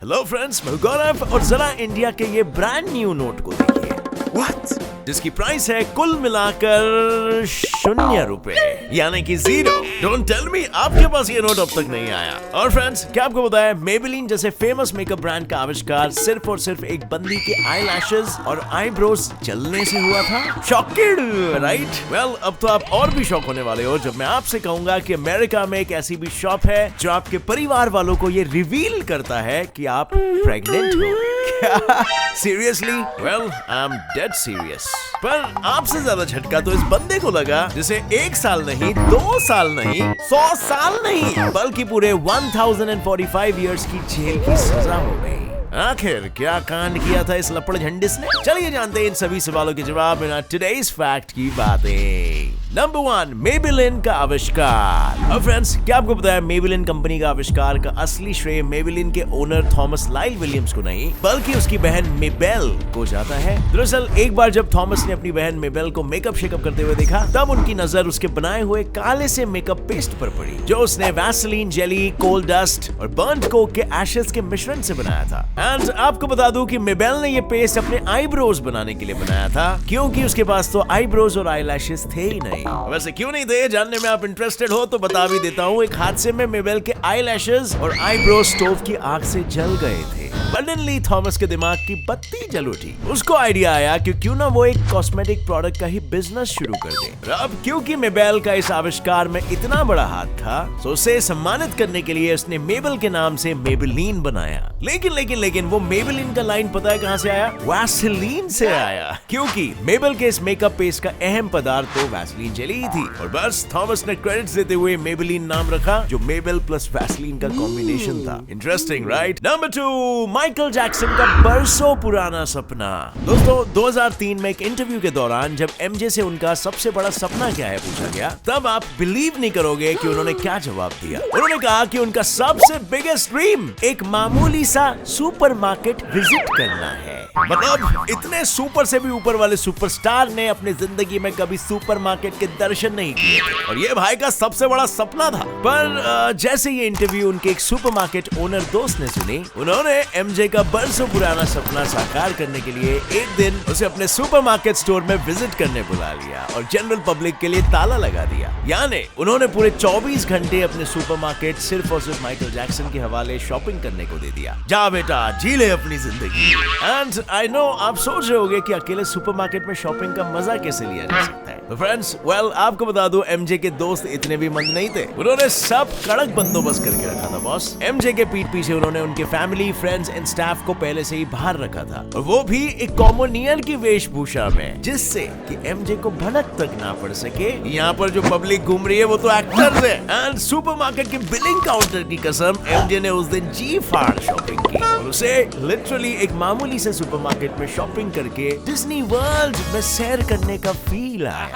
Hello friends, मैं गौरव और जरा इंडिया के ये ब्रांड न्यू नोट को देखिए। What? जिसकी प्राइस है कुल मिलाकर 0 रुपए, यानी कि 0। डोंट टेल मी आपके पास ये नोट अब तक नहीं आया। और फ्रेंड्स, क्या आपको पता है मेबेलिन जैसे फेमस मेकअप ब्रांड का आविष्कार सिर्फ और सिर्फ एक बंदी के आईलैशेस और आईब्रोज जलने से हुआ था? शॉकेड, राइट? वेल, अब तो आप और भी शॉक होने वाले हो जब मैं आपसे कहूंगा कि अमेरिका में एक ऐसी भी शॉप है जो आपके परिवार वालों को ये रिवील करता है कि आप प्रेग्नेंट हो। Seriously? Well, I am dead serious. पर आपसे ज्यादा झटका तो इस बंदे को लगा जिसे 1 साल नहीं, 2 साल नहीं, 100 साल नहीं, बल्कि पूरे 1045 इयर्स की जेल की सजा हो गई। आखिर क्या कांड किया था इस लपड़ झंडिस ने? चलिए जानते हैं इन सभी सवालों के जवाब बिना टुडेज फैक्ट की बातें। नंबर 1, मेबेलिन का आविष्कार। अब फ्रेंड्स, क्या आपको पता है मेबेलिन कंपनी का आविष्कार का असली श्रेय मेबेलिन के ओनर थॉमस लाइल विलियम्स को नहीं, बल्कि उसकी बहन मेबेल को जाता है। दरअसल एक बार जब थॉमस ने अपनी बहन मेबेल को मेकअप शेकअप करते हुए देखा, तब उनकी नजर उसके बनाए हुए काले से मेकअप पेस्ट पर पड़ी, जो उसने वैसलीन जेली, कोल डस्ट और बर्न्ड कोक के एशेस के मिश्रण से बनाया था। एंड आपको बता दूं कि मेबेल ने ये पेस्ट अपने आईब्रोज बनाने के लिए बनाया था, क्योंकि उसके पास तो आईब्रोज और आईलैशेस थे ही नहीं। वैसे क्यों नहीं थे, जानने में आप इंटरेस्टेड हो तो बता भी देता हूँ। एक हादसे में मेबेल के आईलैशेस और आईब्रोज स्टोव की आग से जल गए थे। सडनली थॉमस के दिमाग की बत्ती जल उठी। उसको आइडिया आया कि क्यों ना वो एक कॉस्मेटिक प्रोडक्ट का ही बिजनेस शुरू कर दे। अब क्योंकि मेबेल का इस आविष्कार में इतना बड़ा हाथ था, तो उसे सम्मानित करने के लिए उसने मेबेल के नाम से मेबेलिन बनाया। लेकिन वो मेबेलिन का लाइन पता है कहां से आया? वैसलीन से आया, क्योंकि मेबेल के इस मेकअप पेस्ट का अहम पदार्थ तो वैसलीन जेली ही थी। और बस थॉमस ने क्रेडिट्स देते हुए मेबेलिन नाम रखा, जो मेबेल प्लस वैसलीन का कॉम्बिनेशन था। Interesting, right? Number 2, Michael Jackson का बरसों पुराना सपना। दोस्तों, 2003 में एक इंटरव्यू के दौरान जब एमजे से उनका सबसे बड़ा सपना क्या है पूछा गया, तब आप बिलीव नहीं करोगे कि उन्होंने क्या जवाब दिया। उन्होंने कहा कि उनका सबसे बिगेस्ट ड्रीम एक मामूली सा सुपरमार्केट विजिट करना है। मतलब इतने सुपर से भी ऊपर वाले सुपरस्टार ने अपनी जिंदगी में कभी सुपरमार्केट के दर्शन नहीं किए थे, और ये भाई का सबसे बड़ा सपना था। पर जैसे ये इंटरव्यू उनके एक सुपरमार्केट ओनर दोस्त ने सुनी, उन्होंने एमजे का बरसों पुराना सपना साकार करने के लिए एक दिन उसे अपने सुपरमार्केट स्टोर में विजिट करने बुला लिया और जनरल पब्लिक के लिए ताला लगा दिया। यानी उन्होंने पूरे 24 घंटे अपने सुपरमार्केट सिर्फ और सिर्फ माइकल जैक्सन के हवाले शॉपिंग करने को दे दिया। जा बेटा, जी ले अपनी जिंदगी। एंड आई नो आप सोच रहे होंगे कि अकेले सुपरमार्केट में शॉपिंग का मजा कैसे लिया जा सकता है। तो फ्रेंड्स, वेल, आपको बता दूं, एमजे के दोस्त इतने भी मंद नहीं थे। उन्होंने सब कड़क बंदोबस्त करके रखा था बॉस। एमजे के पीठ पीछे उन्होंने उनके फैमिली, फ्रेंड्स एंड स्टाफ को पहले से ही बाहर रखा था, और वो भी एक कॉमोनियन की वेशभूषा में, जिससे कि एमजे को भनक तक ना पड़ सके यहाँ पर जो पब्लिक घूम रही है वो तो एक्टर्स है। एंड सुपरमार्केट के बिलिंग काउंटर की कसम, एमजे ने उस दिन जी फाड़ शॉपिंग की, और उसे लिटरली एक मामूली से सुपरमार्केट में शॉपिंग करके डिज्नी वर्ल्ड में सैर करने का फील आया।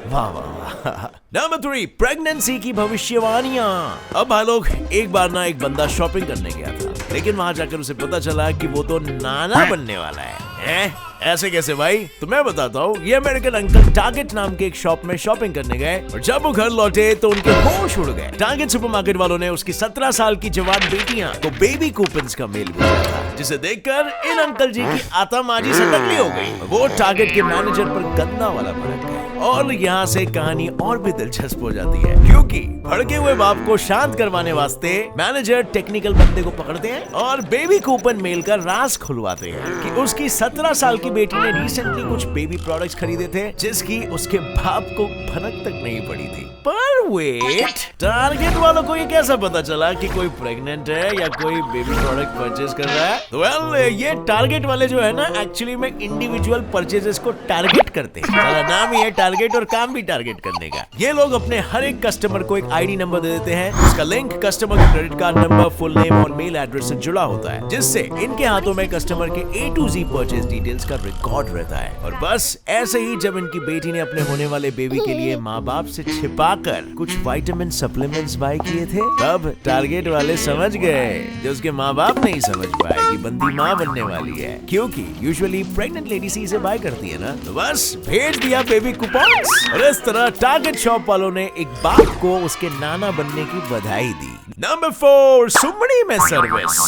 वाह वाह वाह। नंबर 3, प्रेगनेंसी की भविष्यवाणियां। अब भाई लोग, एक बार ना एक बंदा शॉपिंग करने गया था, लेकिन वहां जाकर उसे पता चला कि वो तो नाना बनने वाला है। ऐसे कैसे भाई? तो मैं बताता हूँ। ये अमेरिकन अंकल टारगेट नाम के एक शॉप में शॉपिंग करने गए, और जब वो घर लौटे तो उनके होश उड़ गए। टारगेट सुपरमार्केट वालों ने उसकी 17 साल की जवान बेटियां को बेबी कूपन्स का मेल भेजा था, जिसे देखकर इन अंकल जी की आतामाजी सटकली हो गई। वो टारगेट के मैनेजर पर गंदा वाला भड़क गए, और यहाँ से कहानी और भी दिलचस्प हो जाती है, क्योंकि भड़के हुए बाप को शांत करवाने वास्ते मैनेजर टेक्निकल बंदे को पकड़ते हैं और बेबी कूपन मेल का राज खुलवाते हैं कि उसकी 17 साल की बेटी ने रिसेंटली कुछ बेबी प्रोडक्ट्स खरीदे थे, जिसकी उसके बाप को भनक तक नहीं पड़ी थी। पर वेट, टारगेट वालों को ये कैसा पता चला कि कोई प्रेग्नेंट है या कोई बेबी प्रोडक्ट परचेज कर रहा है? तो वेल, ये टारगेट वाले जो है ना, एक्चुअली में इंडिविजुअल परचेजेस को टारगेट करते हैं। नाम ही है टारगेट और काम भी टारगेट करने का। ये लोग अपने हर एक कस्टमर को एक आईडी नंबर दे देते हैं, उसका लिंक कस्टमर के credit card number, full name और मेल एड्रेस से जुड़ा होता है, जिससे इनके हाथों में कस्टमर के A to Z purchase details का रिकॉर्ड रहता है। और बस ऐसे ही जब इनकी बेटी ने अपने होने वाले बेबी के लिए माँ बाप से छिपाकर कुछ विटामिन सप्लीमेंट्स बाय किए थे, तब टारगेट वाले समझ गए, जो उसके माँ बाप नहीं समझ पाए कि बंदी माँ बनने वाली है, क्योंकि यूजुअली प्रेग्नेंट लेडी से इसे बाय करती है ना। तो बस भेज दिया बेबी कूपन्स, और इस तरह टारगेट शॉप वालों ने एक बाप को उसके नाना बनने की बधाई दी। नंबर 4, सुमड़ी में सर्विस।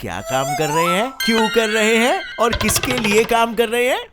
क्या काम कर रहे हैं, क्यों कर रहे हैं और किसके लिए काम कर रहे हैं?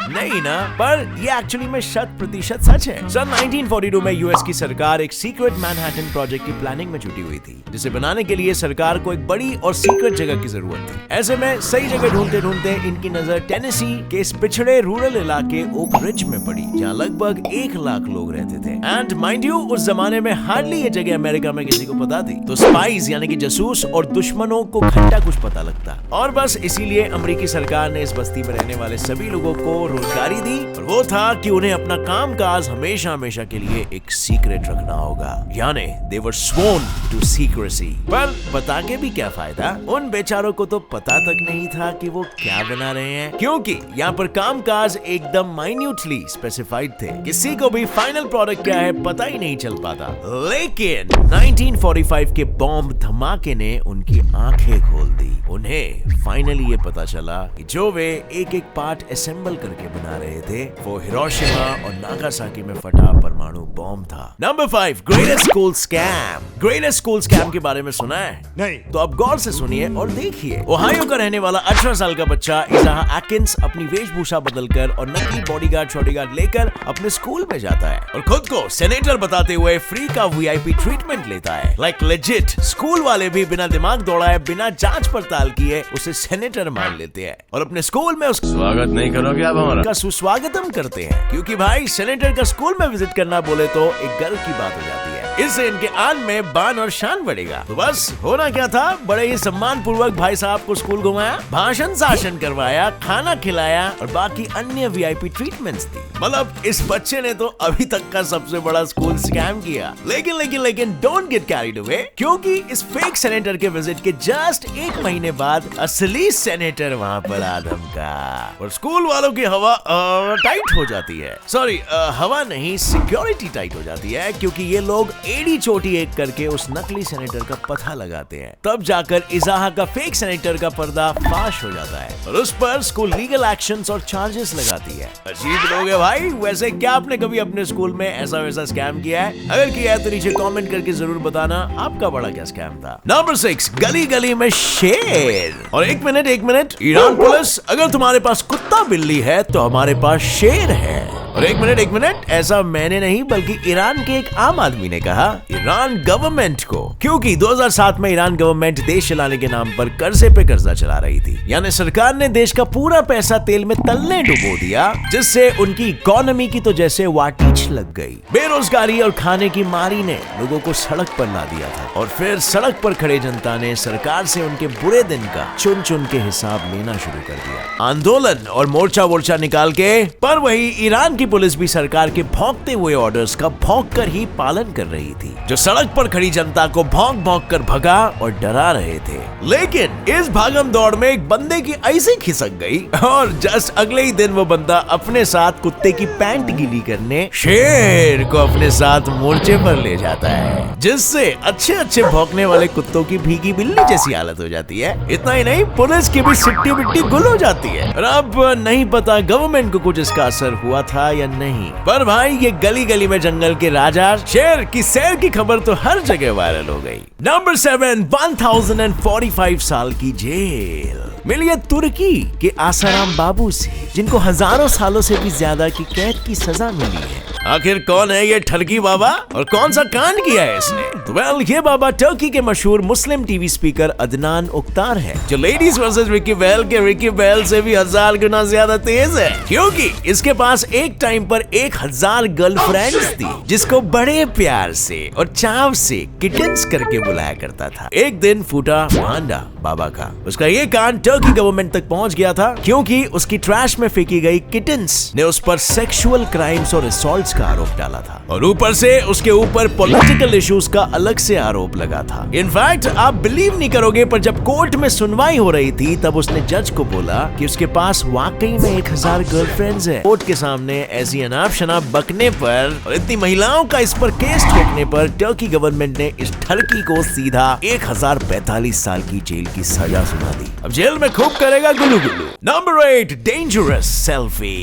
नहीं ना, पर ये एक्चुअली में 100% सच है। सन 1942 में यूएस की सरकार एक सीक्रेट मैनहट्टन प्रोजेक्ट की प्लानिंग में जुटी हुई थी, जिसे बनाने के लिए सरकार को एक बड़ी और सीक्रेट जगह की जरूरत थी। ऐसे में सही जगह ढूंढते ढूंढते इनकी नजर टेनेसी के इस पिछड़े रूरल इलाके ओक रिज में पड़ी, जहाँ लगभग 1 लाख लोग रहते थे। एंड माइंड यू, उस जमाने में हार्डली ये जगह अमेरिका में किसी को पता थी, तो स्पाइस यानी कि जासूस और दुश्मनों को घंटा कुछ पता लगता। और बस इसीलिए अमेरिकी सरकार ने इस बस्ती में रहने वाले सभी लोगों को रोजगारी दी, और वो था कि उन्हें अपना कामकाज हमेशा हमेशा के लिए एक सीक्रेट रखना होगा, यानी they were sworn to secrecy। पर बता के भी क्या फायदा, उन बेचारों को तो पता तक नहीं था कि वो क्या बना रहे हैं, क्योंकि यहाँ पर कामकाज एकदम माइन्यूटली स्पेसिफाइड थे। किसी को भी फाइनल प्रोडक्ट क्या है पता ही नहीं चल पाता। लेकिन 1945 के बॉम्ब धमाके ने उनकी आंखें खोल दी। उन्हें फाइनली ये पता चला कि जो वे एक एक पार्ट असेंबल करके बना रहे थे, वो हिरोशिमा और नागासाकी में फटा परमाणु बॉम्ब था। Number 5, greatest school scam. Greatest school scam के बारे में सुना है? नहीं। तो अब गौर से सुनिए और देखिए। ओहायो का रहने वाला 18 साल का बच्चा इज़ाहा एटकिंस अपनी वेशभूषा बदलकर और नकली बॉडीगार्ड लेकर अपने स्कूल में जाता है और खुद को सेनेटर बताते हुए फ्री का वीआईपी ट्रीटमेंट लेता है। लाइक लेजिट, स्कूल वाले भी बिना दिमाग दौड़ाए, बिना जांच पड़ताल किए उसे सेनेटर मान लेते हैं और अपने स्कूल में उसका स्वागत नहीं करोगे आप हमारा? का सुस्वागतम करते हैं, क्योंकि भाई सेनेटर का स्कूल में विजिट करना बोले तो एक गर्व की बात हो जाती है। इससे इनके आन में बान और शान बढ़ेगा। तो बस होना क्या था, बड़े ही सम्मान पूर्वक भाई साहब को स्कूल घुमाया, भाषण शासन करवाया, खाना खिलाया और बाकी अन्य वीआईपी ट्रीटमेंट्स दी। मतलब इस बच्चे ने तो अभी तक का सबसे बड़ा स्कूल स्कैम किया। लेकिन डोंट गेट कैरिड अवे, क्योंकि इस फेक सेनेटर के विजिट के जस्ट 1 महीने बाद असली सेनेटर वहाँ पर आ धमका और स्कूल वालों की हवा टाइट हो जाती है। सॉरी, हवा नहीं, सिक्योरिटी टाइट हो जाती है, क्योंकि ये लोग एड़ी चोटी एक करके उस नकली सेनेटर का पता लगाते हैं। तब जाकर इज़ाहा का फेक सेनेटर का पर्दा फाश हो जाता है और उस पर स्कूल लीगल एक्शंस और चार्जेस लगाती है। अजीब लोग है भाई। वैसे क्या आपने कभी अपने स्कूल में ऐसा वैसा स्कैम किया है? अगर किया है तो नीचे कमेंट करके जरूर बताना आपका बड़ा क्या स्कैम था। नंबर 6, गली गली में शेर। और एक मिनट, ईरान पुलिस, अगर तुम्हारे पास कुत्ता बिल्ली है तो हमारे पास शेर है। और एक मिनट, ऐसा मैंने नहीं बल्कि ईरान के एक आम आदमी ने कहा ईरान गवर्नमेंट को, क्योंकि 2007 में ईरान गवर्नमेंट देश चलाने के नाम पर कर्जे पे कर्जा चला रही थी। यानी सरकार ने देश का पूरा पैसा तेल में तलने डुबो दिया, जिससे उनकी इकोनॉमी की तो जैसे वाटिच लग गई। बेरोजगारी और खाने की मारी ने लोगों को सड़क पर ला दिया था और फिर सड़क पर खड़े जनता ने सरकार से उनके बुरे दिन का चुन चुन के हिसाब लेना शुरू कर दिया, आंदोलन और मोर्चा निकाल के। पर वही ईरान पुलिस भी सरकार के भौंकते हुए ऑर्डर्स का भौंक कर ही पालन कर रही थी, जो सड़क पर खड़ी जनता को भौंक कर भगा और डरा रहे थे। लेकिन इस भागम दौड़ में एक बंदे की ऐसी खिसक गई और जस्ट अगले ही दिन वो बंदा अपने साथ कुत्ते की पैंट गीली करने शेर को अपने साथ मोर्चे पर ले जाता है, जिससे अच्छे भौंकने वाले कुत्तों की भीगी बिल्ली जैसी हालत हो जाती है। इतना ही नहीं, पुलिस की भी सिट्टी बिट्टी गुल हो जाती है। और अब नहीं पता गवर्नमेंट को कुछ इसका असर हुआ था या नहीं, पर भाई ये गली गली में जंगल के राजा शेर की सैर की खबर तो हर जगह वायरल हो गई। नंबर 7, 1045 साल की जेल मिली है तुर्की के आसाराम बाबू से, जिनको हजारों सालों से भी ज्यादा की कैद की सजा मिली है। आखिर कौन है ये ठरकी बाबा और कौन सा कांड किया है इसने? वेल, ये बाबा टर्की के मशहूर मुस्लिम टीवी स्पीकर अदनान उख्तार है, जो लेडीज वर्सेस रिकी बेल के रिकी बेल से भी 1000 गुना ज्यादा तेज है, क्योंकि इसके पास एक टाइम पर 1000 गर्लफ्रेंड्स थी, जिसको बड़े प्यार से और चाव से किटन्स करके बुलाया करता था। एक दिन फूटा भांडा बाबा का। उसका ये कांड टर्की गवर्नमेंट तक पहुंच गया था, क्योंकि उसकी ट्रैश में फेंकी गई किटन्स ने उस पर सेक्सुअल क्राइम्स और असॉल्ट्स का आरोप डाला था, और ऊपर से उसके ऊपर पॉलिटिकल इश्यूज का अलग से आरोप लगा था। इनफैक्ट आप बिलीव नहीं करोगे, पर जब कोर्ट में सुनवाई हो रही थी तब उसने जज को बोला कि उसके पास वाकई में 1000 गर्लफ्रेंड्स है। कोर्ट के सामने ऐसी अनाप शनाप बकने पर और इतनी महिलाओं का इस पर केस ठोकने पर टर्की गवर्नमेंट ने इस ठरकी को सीधा 1045 साल की जेल की सजा सुना दी। अब जेल में खूब करेगा गुलू गुलू। Number 8, dangerous selfie.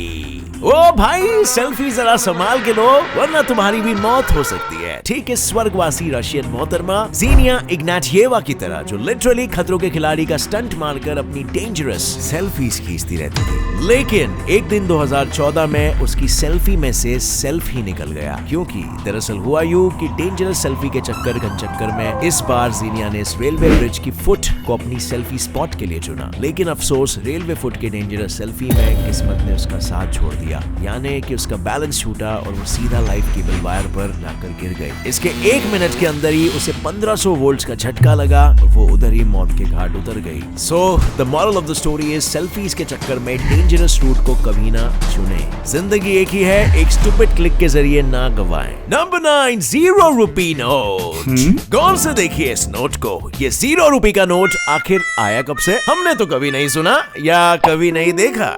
ओ भाई, सेल्फी जरा संभाल के लो वरना तुम्हारी भी मौत हो सकती है। ठीक है, स्वर्गवासी रशियन मोहतरमा ज़ीनिया इग्नाटियेवा की तरह, जो लिटरली खतरों के खिलाड़ी का स्टंट मारकर अपनी डेंजरस सेल्फीज खींचती रहती थी। लेकिन एक दिन 2014 में उसकी सेल्फी में से सेल्फ ही निकल गया, क्योंकि दरअसल हुआ यूं कि डेंजरस सेल्फी के चक्कर में इस बार ज़ीनिया ने इस रेलवे ब्रिज की फुट को अपनी सेल्फी स्पॉट के लिए चुना। लेकिन अफसोस, रेलवे फुट के डेंजरस सेल्फी में किस्मत ने उसका साथ छोड़ दिया, यानी कि उसका बैलेंस छूटा और वो सीधा लाइफ केबल वायर पर जाकर गिर गई। इसके 1 मिनट के अंदर ही उसे 1500 वोल्ट्स का झटका लगा और वो उधर ही मौत के घाट उतर गई। So the moral of the story is, selfies के चक्कर में डेंजरस रूट को कभी ना चुने। जिंदगी एक ही है, एक स्टूपिड क्लिक के जरिए ना गवाएं। Number 9, 0 rupee note. गौर से देखिए इस नोट को। ये 0 रुपए का नोट आखिर आया कब से? हमने तो कभी नहीं सुना या कभी नहीं देखा।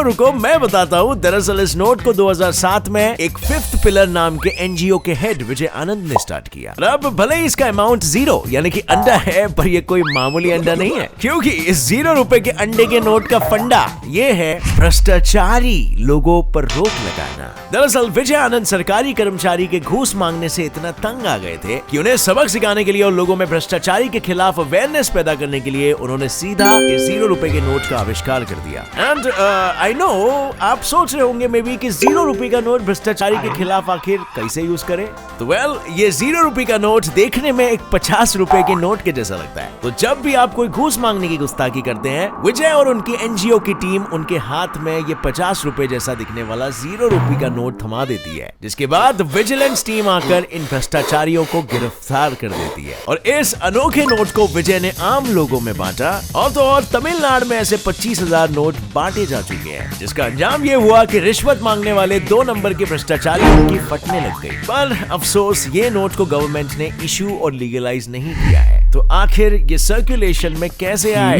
रुको मैं बताता हूँ। दरअसल इस नोट को 2007 में एक फिफ्थ पिलर नाम के एनजीओ के हेड विजय आनंद ने स्टार्ट किया। अब भले ही इसका अमाउंट 0 यानी कि अंडा है, पर ये कोई मामूली अंडा नहीं है, क्योंकि इस 0 रुपए के अंडे के नोट का फंडा ये है भ्रष्टाचारी लोगों पर रोक लगाना। दरअसल विजय आनंद सरकारी कर्मचारी के घूस मांगने से इतना तंग आ गए थे कि उन्हें सबक सिखाने के लिए और लोगों में भ्रष्टाचारी के खिलाफ अवेयरनेस पैदा करने के लिए उन्होंने सीधा इस 0 रुपए के नोट का आविष्कार कर दिया। एंड आई नो आप सोच रहे होंगे मे बी कि 0 रुपए का नोट भ्रष्टाचारी के खिलाफ आखिर कैसे यूज करें। तो ये 0 रुपए का नोट देखने में एक 50 रुपए के नोट के जैसा लगता है। तो जब भी आप कोई घूस मांगने की गुस्ताखी करते हैं, विजय और उनकी एनजीओ की टीम उनके हाथ में ये 50 रुपए जैसा दिखने वाला 0 रुपए का नोट थमा देती है, जिसके बाद विजिलेंस टीम आकर इन भ्रष्टाचारियों को गिरफ्तार कर देती है। और इस अनोखे नोट को विजय ने आम लोगों में बांटा, और तो और तमिलनाडु में ऐसे 25,000 नोट बांटे जा चुके हैं, जिसका अंजाम ये हुआ कि रिश्वत मांगने वाले 2 नंबर के भ्रष्टाचारियों की फटने लग गई। पर अफसोस, ये नोट को गवर्नमेंट ने इशू और लीगलाइज नहीं किया है। तो आखिर ये सर्कुलेशन में कैसे आए?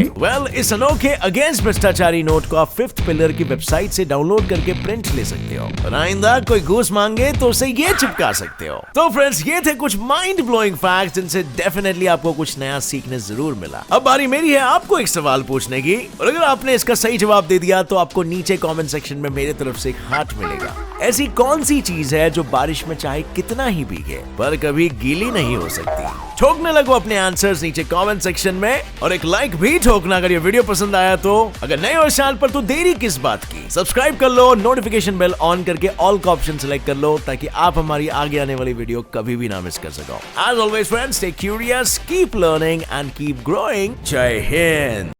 इस अनोखे अगेंस्ट भ्रष्टाचारी नोट को आप फिफ्थ पिलर की वेबसाइट से डाउनलोड करके प्रिंट ले सकते हो और आइंदा कोई घूस मांगे तो उसे ये चिपका सकते हो। तो फ्रेंड्स, ये थे कुछ माइंड ब्लोइंग फैक्ट्स जिनसे डेफिनेटली आपको कुछ नया सीखने जरूर मिला। अब बारी मेरी है आपको एक सवाल पूछने की, और अगर आपने इसका सही जवाब दे दिया तो आपको नीचे कमेंट सेक्शन में मेरे तरफ से एक हार्ट मिलेगा। ऐसी कौन सी चीज है जो बारिश में चाहे कितना ही भीगे पर कभी गीली नहीं हो सकती? ठोकने लगो अपने आंसर्स नीचे कमेंट सेक्शन में, और एक लाइक भी ठोकना अगर ये वीडियो पसंद आया तो। अगर नए हो चैनल पर तो देरी किस बात की, सब्सक्राइब कर लो, नोटिफिकेशन बेल ऑन करके ऑल का ऑप्शन सेलेक्ट कर लो, ताकि आप हमारी आगे आने वाली वीडियो कभी भी ना मिस कर सको। As always friends, stay curious, keep learning and keep growing. जय हिंद।